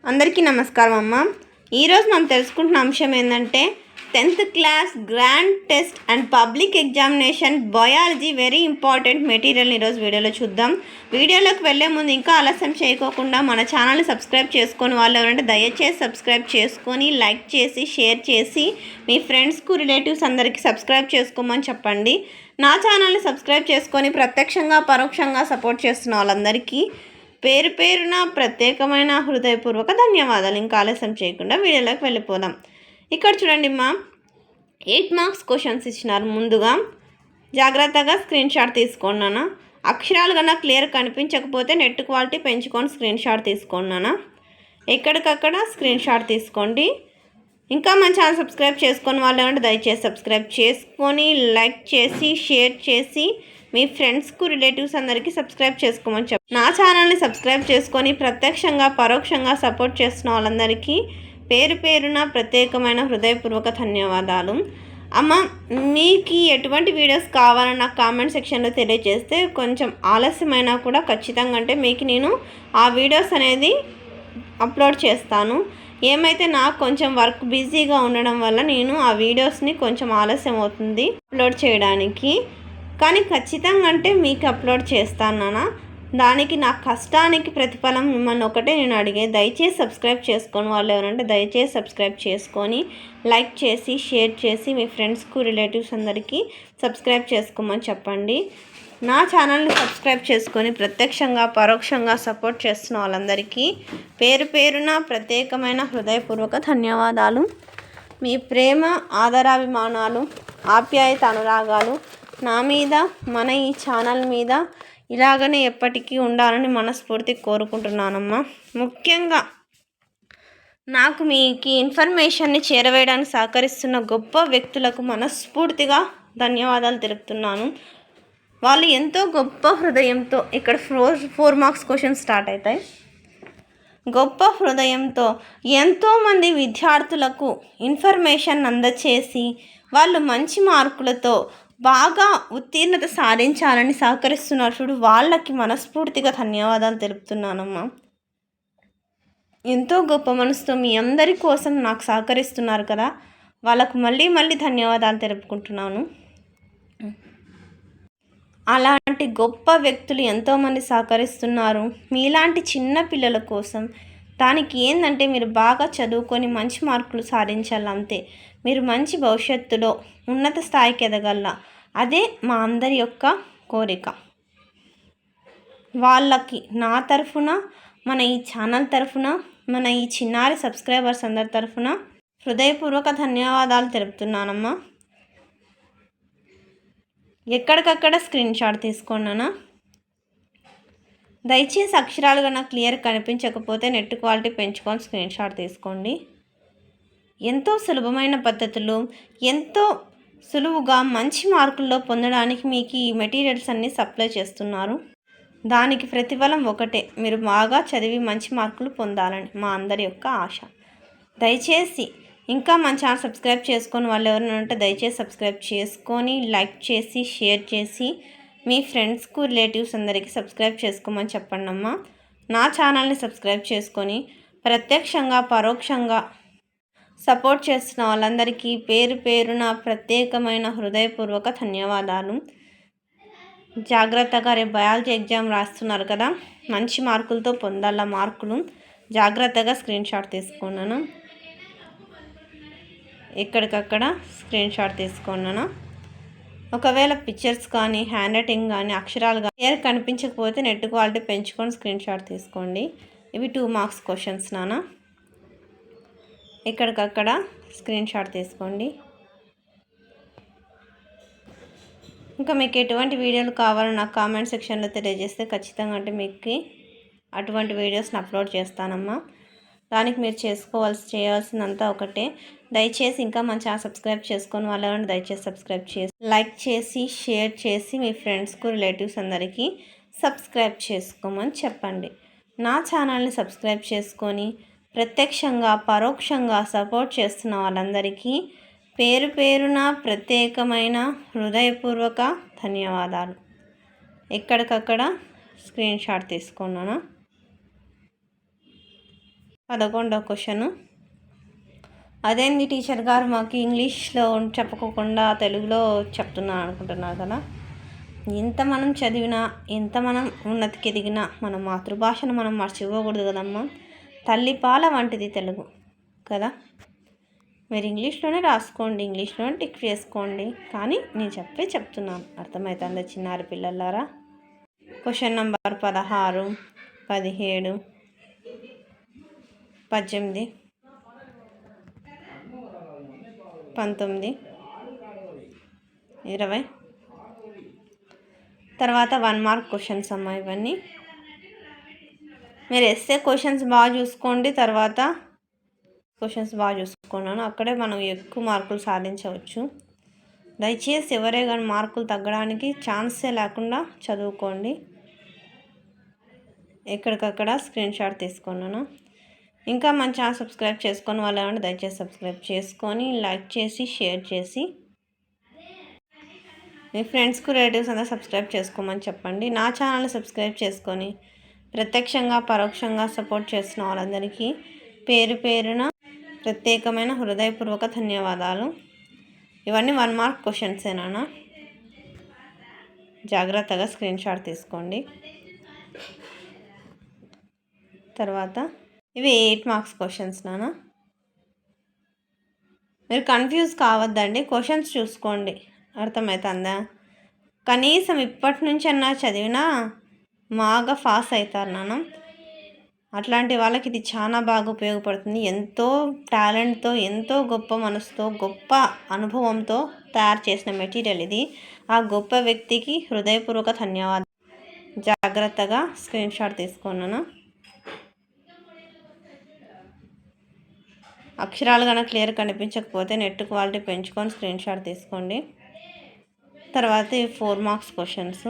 అందరికీ నమస్కారం అమ్మ. ఈరోజు మనం తెలుసుకుంటున్న అంశం ఏంటంటే 10th class grand test and public examination biology very important మెటీరియల్ని ఈరోజు వీడియోలో చూద్దాం. వీడియోలోకి వెళ్ళే ముందు ఇంకా ఆలస్యం చేయకోకుండా మన ఛానల్ని సబ్స్క్రైబ్ చేసుకొని వాళ్ళు ఎవరంటే దయచేసి సబ్స్క్రైబ్ చేసుకొని లైక్ చేసి షేర్ చేసి మీ ఫ్రెండ్స్కు రిలేటివ్స్ అందరికీ సబ్స్క్రైబ్ చేసుకోమని చెప్పండి. నా ఛానల్ని సబ్స్క్రైబ్ చేసుకొని ప్రత్యక్షంగా పరోక్షంగా సపోర్ట్ చేస్తున్న వాళ్ళందరికీ పేరు పేరున ప్రత్యేకమైన హృదయపూర్వక ధన్యవాదాలు. ఇంకా ఆలస్యం చేయకుండా వీడియోలోకి వెళ్ళిపోదాం. ఇక్కడ చూడండి మా 8 మార్క్స్ క్వశ్చన్స్ ఇచ్చినారు. ముందుగా జాగ్రత్తగా స్క్రీన్ షాట్ తీసుకోండి. అక్షరాలు కన్నా క్లియర్ కనిపించకపోతే నెట్ క్వాలిటీ పెంచుకొని స్క్రీన్ షాట్ తీసుకోండి. ఎక్కడికక్కడ స్క్రీన్ షాట్ తీసుకోండి. ఇంకా మన ఛానల్ సబ్స్క్రైబ్ చేసుకొని వాళ్ళు ఏమంటే దయచేసి సబ్స్క్రైబ్ చేసుకొని లైక్ చేసి షేర్ చేసి మీ ఫ్రెండ్స్కు రిలేటివ్స్ అందరికీ సబ్స్క్రైబ్ చేసుకోమని నా ఛానల్ని సబ్స్క్రైబ్ చేసుకొని ప్రత్యక్షంగా పరోక్షంగా సపోర్ట్ చేస్తున్న వాళ్ళందరికీ పేరు పేరున ప్రత్యేకమైన హృదయపూర్వక ధన్యవాదాలు. అమ్మ, మీకు ఎటువంటి వీడియోస్ కావాలని నాకు కామెంట్ సెక్షన్లో తెలియజేస్తే కొంచెం ఆలస్యమైనా కూడా ఖచ్చితంగా అంటే మీకు నేను ఆ వీడియోస్ అనేది అప్లోడ్ చేస్తాను. ఏమైతే నాకు కొంచెం వర్క్ బిజీగా ఉండడం వల్ల నేను ఆ వీడియోస్ని కొంచెం ఆలస్యం అవుతుంది అప్లోడ్ చేయడానికి. కానీ ఖచ్చితంగా అంటే మీకు అప్లోడ్ చేస్తాను. దానికి నా కష్టానికి ప్రతిఫలం మిమ్మల్ని ఒకటే నేను అడిగే, దయచేసి సబ్స్క్రైబ్ చేసుకొని వాళ్ళు ఎవరంటే దయచేసి సబ్స్క్రైబ్ చేసుకొని లైక్ చేసి షేర్ చేసి మీ ఫ్రెండ్స్కు రిలేటివ్స్ అందరికీ సబ్స్క్రైబ్ చేసుకోమని చెప్పండి. నా ఛానల్ని సబ్స్క్రైబ్ చేసుకొని ప్రత్యక్షంగా పరోక్షంగా సపోర్ట్ చేస్తున్న వాళ్ళందరికీ పేరు పేరున ప్రత్యేకమైన హృదయపూర్వక ధన్యవాదాలు. మీ ప్రేమ ఆదరాభిమానాలు ఆప్యాయత అనురాగాలు నా మీద మన ఈ ఛానల్ మీద ఇలాగనే ఎప్పటికీ ఉండాలని మనస్ఫూర్తి కోరుకుంటున్నానమ్మా. ముఖ్యంగా నాకు మీకు ఇన్ఫర్మేషన్ని చేరవేయడానికి సహకరిస్తున్న గొప్ప వ్యక్తులకు మనస్ఫూర్తిగా ధన్యవాదాలు తెలుపుతున్నాను. వాళ్ళు ఎంతో గొప్ప హృదయంతో ఇక్కడ 4 మార్క్స్ క్వశ్చన్స్ స్టార్ట్ అవుతాయి. గొప్ప హృదయంతో ఎంతోమంది విద్యార్థులకు ఇన్ఫర్మేషన్ అందచేసి వాళ్ళు మంచి మార్కులతో బాగా ఉత్తీర్ణత సాధించాలని సహకరిస్తున్నారు చూడు, వాళ్ళకి మనస్ఫూర్తిగా ధన్యవాదాలు తెలుపుతున్నానమ్మా. ఎంతో గొప్ప మనసుతో మీ అందరి కోసం నాకు సహకరిస్తున్నారు కదా, వాళ్ళకు మళ్ళీ మళ్ళీ ధన్యవాదాలు తెలుపుకుంటున్నాను. అలాంటి గొప్ప వ్యక్తులు ఎంతోమంది సహకరిస్తున్నారు మీలాంటి చిన్న పిల్లల కోసం. దానికి ఏంటంటే మీరు బాగా చదువుకొని మంచి మార్కులు సాధించాలి అంతే. మీరు మంచి భవిష్యత్తులో ఉన్నత స్థాయికి ఎదగల, అదే మా అందరి యొక్క కోరిక. వాళ్ళకి నా తరఫున మన ఈ ఛానల్ తరఫున మన ఈ చిన్నారి సబ్స్క్రైబర్స్ అందరి తరఫున హృదయపూర్వక ధన్యవాదాలు తెలుపుతున్నానమ్మా. ఎక్కడికక్కడ స్క్రీన్ షాట్ తీసుకోండి. దయచేసి అక్షరాలు కన్నా క్లియర్ కనిపించకపోతే నెట్ క్వాలిటీ పెంచుకొని స్క్రీన్ షాట్ తీసుకోండి. ఎంతో సులభమైన పద్ధతులు ఎంతో సులువుగా మంచి మార్కుల్లో పొందడానికి మీకు ఈ మెటీరియల్స్ అన్నీ సప్లై చేస్తున్నారు. దానికి ప్రతిఫలం ఒకటే, మీరు బాగా చదివి మంచి మార్కులు పొందాలని మా అందరి యొక్క ఆశ. దయచేసి ఇంకా మన ఛానల్ సబ్స్క్రైబ్ చేసుకొని వాళ్ళు ఎవరైనా ఉంటే దయచేసి సబ్స్క్రైబ్ చేసుకొని లైక్ చేసి షేర్ చేసి మీ ఫ్రెండ్స్కు రిలేటివ్స్ అందరికీ సబ్స్క్రైబ్ చేసుకోమని చెప్పండి అమ్మా. నా ఛానల్ని సబ్స్క్రైబ్ చేసుకొని ప్రత్యక్షంగా పరోక్షంగా సపోర్ట్ చేస్తున్న వాళ్ళందరికీ పేరు పేరున ప్రత్యేకమైన హృదయపూర్వక ధన్యవాదాలు. జాగ్రత్తగా రేపు బయాలజీ ఎగ్జామ్ రాస్తున్నారు కదా, మంచి మార్కులతో పొందాల మార్కులు. జాగ్రత్తగా స్క్రీన్ షాట్ తీసుకున్నాను. ఎక్కడికక్కడ స్క్రీన్ షాట్ తీసుకున్నాను. ఒకవేళ పిక్చర్స్ కానీ హ్యాండ్ రైటింగ్ కానీ అక్షరాలు కానీ క్లియర్ కనిపించకపోతే నెట్ క్వాలిటీ పెంచుకొని స్క్రీన్ షాట్ తీసుకోండి. ఇవి 2 మార్క్స్ క్వశ్చన్స్ నాన్న. ఎక్కడికక్కడ స్క్రీన్ షాట్ తీసుకోండి. ఇంకా మీకు ఎటువంటి వీడియోలు కావాలో నాకు కామెంట్ సెక్షన్లో తెలియజేస్తే ఖచ్చితంగా అంటే మీకు అటువంటి వీడియోస్ని అప్లోడ్ చేస్తానమ్మా. దానికి మీరు చేయాల్సిందంతా ఒకటే, దయచేసి ఇంకా మన ఛానల్ సబ్స్క్రైబ్ చేసుకొని వాళ్ళు ఎవరైనా దయచేసి సబ్స్క్రైబ్ చేసి లైక్ చేసి షేర్ చేసి మీ ఫ్రెండ్స్కు రిలేటివ్స్ అందరికీ సబ్స్క్రైబ్ చేసుకోమని చెప్పండి. నా ఛానల్ని సబ్స్క్రైబ్ చేసుకొని ప్రత్యక్షంగా పరోక్షంగా సపోర్ట్ చేస్తున్న వాళ్ళందరికీ పేరు పేరున ప్రత్యేకమైన హృదయపూర్వక ధన్యవాదాలు. ఎక్కడికక్కడ స్క్రీన్ షాట్ తీసుకున్నాను. 11వ క్వశ్చను. అదేంది టీచర్ గారు మాకు ఇంగ్లీష్లో చెప్పకోకుండా తెలుగులో చెప్తున్నాను అనుకుంటున్నారు కదా. ఎంత మనం చదివినా, ఎంత మనం ఉన్నతికి ఎదిగినా మన మాతృభాషను మనం మర్చిపోకూడదు కదమ్మా. తల్లిపాల వంటిది తెలుగు కదా. మీరు ఇంగ్లీష్లోనే రాసుకోండి, ఇంగ్లీష్లోనే టిక్ చేసుకోండి, కానీ నేను చెప్తున్నాను. అర్థమవుతుందా చిన్నారి పిల్లలారా? Question number 16, 17, 18, 19, 20. తర్వాత 1 మార్క్ క్వశ్చన్స్ అమ్మా ఇవన్నీ. మీరు ఎస్సే క్వశ్చన్స్ బాగా చూసుకోండి, తర్వాత క్వశ్చన్స్ బాగా చూసుకున్నాను, అక్కడే మనం ఎక్కువ మార్కులు సాధించవచ్చు. దయచేసి ఎవరే కానీ మార్కులు తగ్గడానికి ఛాన్సే లేకుండా చదువుకోండి. ఎక్కడికక్కడ స్క్రీన్ షాట్ తీసుకున్నాను. ఇంకా మన ఛానల్ సబ్స్క్రైబ్ చేసుకొని వాళ్ళు ఏమంటే దయచేసి సబ్స్క్రైబ్ చేసుకొని లైక్ చేసి షేర్ చేసి మీ ఫ్రెండ్స్కు రిలేటివ్స్ అందరూ సబ్స్క్రైబ్ చేసుకోమని చెప్పండి. నా ఛానల్ని సబ్స్క్రైబ్ చేసుకొని ప్రత్యక్షంగా పరోక్షంగా సపోర్ట్ చేసిన వాళ్ళందరికీ పేరు పేరున ప్రత్యేకమైన హృదయపూర్వక ధన్యవాదాలు. ఇవన్నీ 1 మార్క్ క్వశ్చన్సేనా, జాగ్రత్తగా స్క్రీన్ షాట్ తీసుకోండి. తర్వాత ఇవి 8 మార్క్స్ క్వశ్చన్స్ నానా. మీరు కన్ఫ్యూజ్ కావద్దండి, క్వశ్చన్స్ చూసుకోండి. అర్థమవుతుందా? కనీసం ఇప్పటి నుంచి అన్నా చదివినా బాగా పాస్ అవుతారు నాన్న. అట్లాంటి వాళ్ళకి ఇది చాలా బాగా ఉపయోగపడుతుంది. ఎంతో టాలెంట్తో, ఎంతో గొప్ప మనసుతో, గొప్ప అనుభవంతో తయారు చేసిన మెటీరియల్ ఇది. ఆ గొప్ప వ్యక్తికి హృదయపూర్వక ధన్యవాదాలు. జాగ్రత్తగా స్క్రీన్ షాట్ తీసుకున్నాను. అక్షరాలు కనుక క్లియర్ కనిపించకపోతే నెట్ క్వాలిటీ పెంచుకొని స్క్రీన్ షాట్ తీసుకోండి. తర్వాత ఈ 4 మార్క్స్ క్వశ్చన్స్,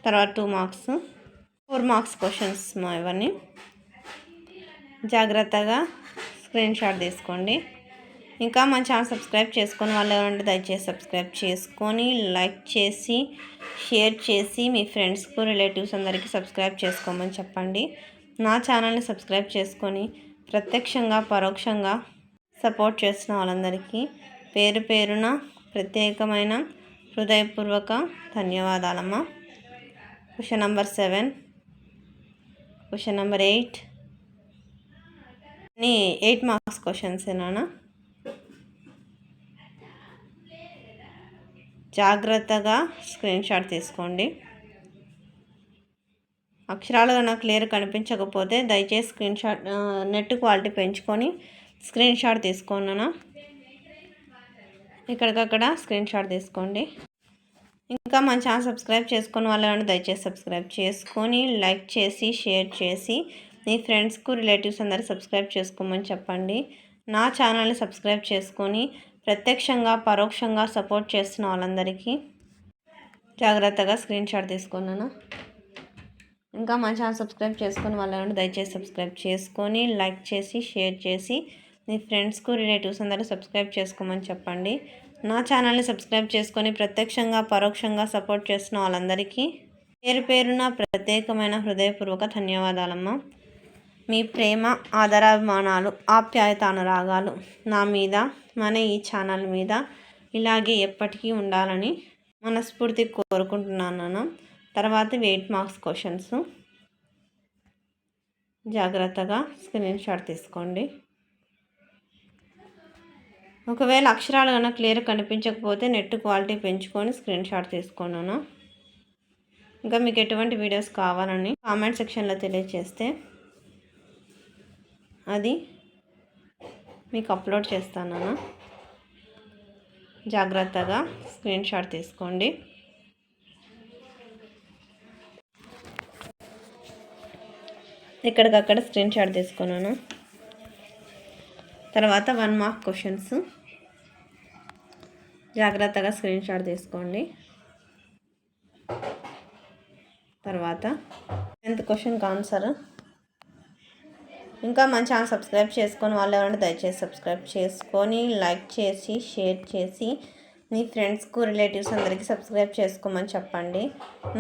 తర్వాత 2 మార్క్స్, 4 మార్క్స్ క్వశ్చన్స్ ఇవన్నీ. జాగ్రత్తగా స్క్రీన్ షాట్ తీసుకోండి. ఇంకా మన ఛానల్ సబ్స్క్రైబ్ చేసుకొని వాళ్ళు ఎవరంటే దయచేసి సబ్స్క్రైబ్ చేసుకొని లైక్ చేసి షేర్ చేసి మీ ఫ్రెండ్స్కు రిలేటివ్స్ అందరికీ సబ్స్క్రైబ్ చేసుకోమని చెప్పండి. నా ఛానల్ని సబ్స్క్రైబ్ చేసుకొని ప్రత్యక్షంగా పరోక్షంగా సపోర్ట్ చేసిన వాళ్ళందరికీ పేరు పేరున ప్రత్యేకమైన హృదయపూర్వక ధన్యవాదాలమ్మా. క్వశ్చన్ నెంబర్ 7, క్వశ్చన్ నెంబర్ 8 ని 8 మార్క్స్ క్వశ్చన్సేనా. జాగ్రత్తగా స్క్రీన్ షాట్ తీసుకోండి. అక్షరాలు నాకు క్లియర్ కనిపించకపోతే దయచేసి స్క్రీన్ షాట్ నెట్ క్వాలిటీ పెంచుకొని స్క్రీన్ షాట్ తీసుకున్నాను. ఇక్కడికక్కడ స్క్రీన్ షాట్ తీసుకోండి. ఇంకా మన ఛానల్ సబ్స్క్రైబ్ చేసుకుని వాళ్ళు దయచేసి సబ్స్క్రైబ్ చేసుకొని లైక్ చేసి షేర్ చేసి మీ ఫ్రెండ్స్కు రిలేటివ్స్ అందరూ సబ్స్క్రైబ్ చేసుకోమని చెప్పండి. నా ఛానల్ని సబ్స్క్రైబ్ చేసుకొని ప్రత్యక్షంగా పరోక్షంగా సపోర్ట్ చేస్తున్న వాళ్ళందరికీ జాగ్రత్తగా స్క్రీన్ షాట్ తీసుకున్నాను. ఇంకా మన ఛానల్ సబ్స్క్రైబ్ చేసుకొని వాళ్ళు దయచేసి సబ్స్క్రైబ్ చేసుకొని లైక్ చేసి షేర్ చేసి మీ ఫ్రెండ్స్కు రిలేటివ్స్ అందరూ సబ్స్క్రైబ్ చేసుకోమని చెప్పండి. నా ఛానల్ని సబ్స్క్రైబ్ చేసుకొని ప్రత్యక్షంగా పరోక్షంగా సపోర్ట్ చేస్తున్న వాళ్ళందరికీ పేరు పేరున ప్రత్యేకమైన హృదయపూర్వక ధన్యవాదాలమ్మా. మీ ప్రేమ ఆదరాభిమానాలు ఆప్యాయత అనురాగాలు నా మీద మన ఈ ఛానల్ మీద ఇలాగే ఎప్పటికీ ఉండాలని మనస్ఫూర్తి కోరుకుంటున్నాను. తర్వాత 8 మార్క్స్ క్వశ్చన్స్. జాగ్రత్తగా స్క్రీన్ షాట్ తీసుకోండి. ఒకవేళ అక్షరాలు కనుక క్లియర్ కనిపించకపోతే నెట్ క్వాలిటీ పెంచుకొని స్క్రీన్ షాట్ తీసుకున్నాను. ఇంకా మీకు ఎటువంటి వీడియోస్ కావాలని కామెంట్ సెక్షన్లో తెలియజేస్తే అది మీకు అప్లోడ్ చేస్తాను. జాగ్రత్తగా స్క్రీన్ షాట్ తీసుకోండి. ఇక్కడికక్కడ స్క్రీన్ షాట్ తీసుకున్నాను. తర్వాత 1 మార్క్ క్వశ్చన్స్. జాగ్రత్తగా స్క్రీన్ షాట్ తీసుకోండి. తర్వాత 10th క్వశ్చన్కి ఆన్సర్. ఇంకా మన ఛానల్ సబ్స్క్రైబ్ చేసుకొని వాళ్ళు ఎవరంటే దయచేసి సబ్స్క్రైబ్ చేసుకొని లైక్ చేసి షేర్ చేసి మీ ఫ్రెండ్స్కు రిలేటివ్స్ అందరికీ సబ్స్క్రైబ్ చేసుకోమని చెప్పండి.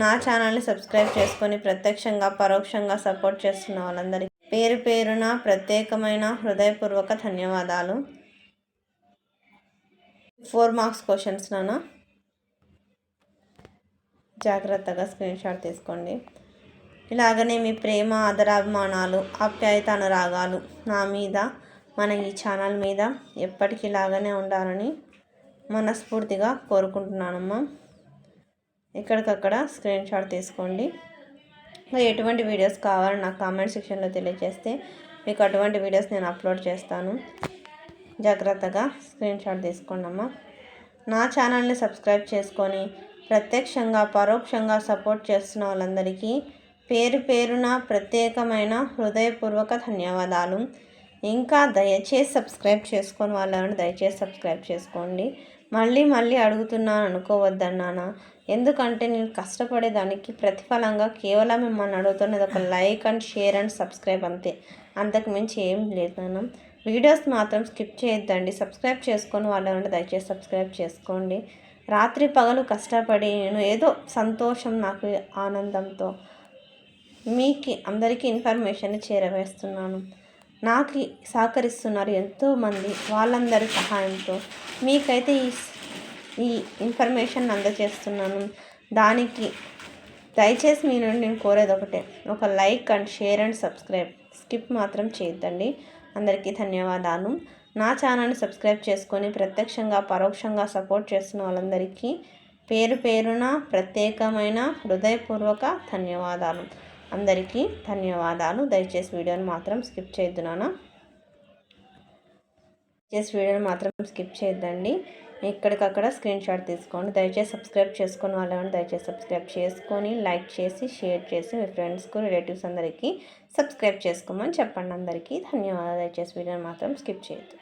నా ఛానల్ని సబ్స్క్రైబ్ చేసుకొని ప్రత్యక్షంగా పరోక్షంగా సపోర్ట్ చేస్తున్న వాళ్ళందరికీ పేరు పేరున ప్రత్యేకమైన హృదయపూర్వక ధన్యవాదాలు. 4 మార్క్స్ క్వశ్చన్స్ నాన్న, జాగ్రత్తగా స్క్రీన్ షాట్ తీసుకోండి. ఇలాగనే మీ ప్రేమ, ఆదరాభిమానాలు, ఆప్యాయత, అనురాగాలు నా మీద, మన ఈ ఛానల్ మీద ఎప్పటికీ ఇలాగనే ఉండాలని మనస్ఫూర్తిగా కోరుకుంటున్నానమ్మా. ఎక్కడికక్కడ స్క్రీన్ షాట్ తీసుకోండి. ఎటువంటి వీడియోస్ కావాలని నాకు కామెంట్ సెక్షన్లో తెలియజేస్తే మీకు అటువంటి వీడియోస్ నేను అప్లోడ్ చేస్తాను. జాగ్రత్తగా స్క్రీన్ షాట్ తీసుకోండి అమ్మా. నా ఛానల్ని సబ్స్క్రైబ్ చేసుకొని ప్రత్యక్షంగా పరోక్షంగా సపోర్ట్ చేస్తున్న వాళ్ళందరికీ పేరు పేరున ప్రత్యేకమైన హృదయపూర్వక ధన్యవాదాలు. ఇంకా దయచేసి సబ్స్క్రైబ్ చేసుకొని వాళ్ళని దయచేసి సబ్స్క్రైబ్ చేసుకోండి. మళ్ళీ అడుగుతున్నాను అనుకోవద్దన్నానా, ఎందుకంటే నేను కష్టపడేదానికి ప్రతిఫలంగా కేవలం మిమ్మల్ని అడుగుతున్నది ఒక like and share and subscribe అంతే, అంతకు మించి ఏం లేదు నాన్న. వీడియోస్ మాత్రం స్కిప్ చేయొద్దండి. సబ్స్క్రైబ్ చేసుకొని వాళ్ళని దయచేసి సబ్స్క్రైబ్ చేసుకోండి. రాత్రి పగలు కష్టపడి నేను ఏదో సంతోషం, నాకు ఆనందంతో మీకు అందరికీ ఇన్ఫర్మేషన్ చేరవేస్తున్నాను. నాకు సహకరిస్తున్నారు ఎంతోమంది, వాళ్ళందరి సహాయంతో మీకైతే ఈ ఇన్ఫర్మేషన్ అందజేస్తున్నాను. దానికి దయచేసి మీ నుండి నేను కోరేది ఒకటే, ఒక like and share and subscribe, skip మాత్రం చేయొద్దండి. అందరికీ ధన్యవాదాలు. నా ఛానల్ని సబ్స్క్రైబ్ చేసుకొని ప్రత్యక్షంగా పరోక్షంగా సపోర్ట్ చేస్తున్న వాళ్ళందరికీ పేరు పేరున ప్రత్యేకమైన హృదయపూర్వక ధన్యవాదాలు. అందరికీ ధన్యవాదాలు. దయచేసి వీడియోని మాత్రం స్కిప్ చేయొద్దు నాన్న, స్కిప్ చేయొద్దండి. ఎక్కడికక్కడ స్క్రీన్ షాట్ తీసుకోండి. దయచేసి సబ్స్క్రైబ్ చేసుకొని వాళ్ళని దయచేసి సబ్స్క్రైబ్ చేసుకొని లైక్ చేసి షేర్ చేసి మీ ఫ్రెండ్స్కు రిలేటివ్స్ అందరికీ సబ్స్క్రైబ్ చేసుకోమని చెప్పండి. అందరికీ ధన్యవాదాలు. దయచేసి వీడియోని మాత్రం స్కిప్ చేయొద్దు.